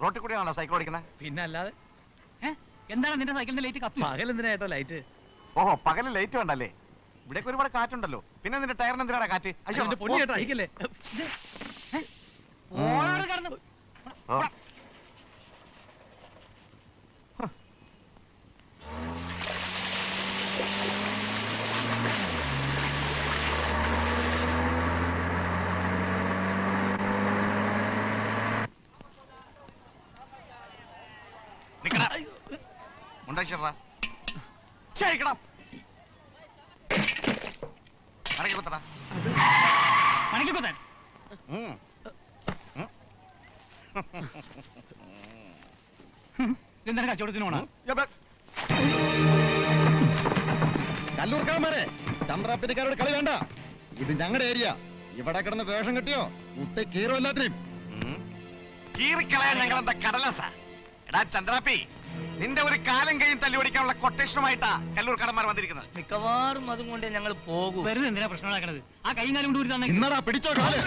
റോട്ടിൽ കൂടിയാണോ സൈക്കിൾ ഓടിക്കണേ? പിന്നെ അല്ലാതെ. എന്താണ് നിന്റെ സൈക്കിളിന്റെ ലൈറ്റ് കത്തി? പകൽ എന്തിനാ ഏട്ടോ ലൈറ്റ്? ഓഹോ, പകല് ലൈറ്റ് വേണ്ടല്ലേ? ഇവിടേക്ക് ഒരുപാട് കാറ്റുണ്ടല്ലോ. പിന്നെ നിന്റെ ടയറിന് എന്തിനാണ് കാറ്റ്? പൊടി കേട്ടോ അയക്കല്ലേ. എന്താണ് കച്ചവടത്തിന് പോണ? കല്ലൂർക്കാരന്മാരെ, ചന്ദ്രാപ്പിനിക്കാരോട് കളി വേണ്ട. ഇത് ഞങ്ങളുടെ ഏരിയ. ഇവിടെ കിടന്ന് വേഷം കിട്ടിയോ മുട്ട കീറോ എല്ലാത്തിനെയും കീറിക്കളയാൻ ഞങ്ങൾ എന്താ കടലാസ? എടാ ചന്ദ്രാപ്പി, നിന്റെ ഒരു കാലം കഴിഞ്ഞ് തല്ലി ഓടിക്കാനുള്ള കൊട്ടേഷനുമായിട്ടാ കല്ലൂർക്കാരന്മാർ വന്നിരിക്കുന്നത്. മിക്കവാറും അതും കൊണ്ട് ഞങ്ങൾ പോകും. വെറുതെ എന്തിനാ പ്രശ്നം ഉണ്ടാക്കണത്? ആ കൈയും കാലം കൊണ്ട് പിടിച്ചോ കാല്.